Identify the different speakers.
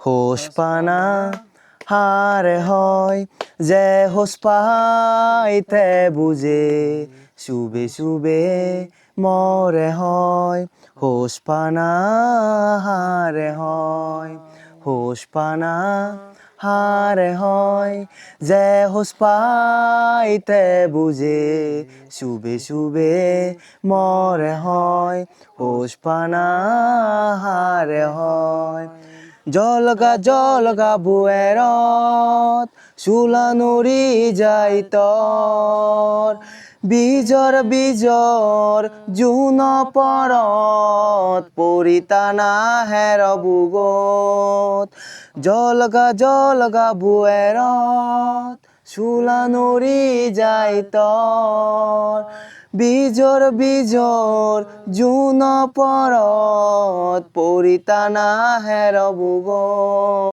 Speaker 1: হোস পানা হারে হয় যে হোস পাইতে বুঝে শুবে শুবে মরে হয় হোস পানা হারে হয় হোস পানা হারে হয় যে হোস পাইতে বুঝে শুবে শুবে মরে হয় হোস পানা হারে হয় জলগা বুয়েরত চুলা নুরি যাই তর বিজর জুন পরত পৰিতানা হের বুগত জলগা বুয়েরত চুলা নুরি যাই তর বিজর জুন পরত পৰিতানা হের বুগত।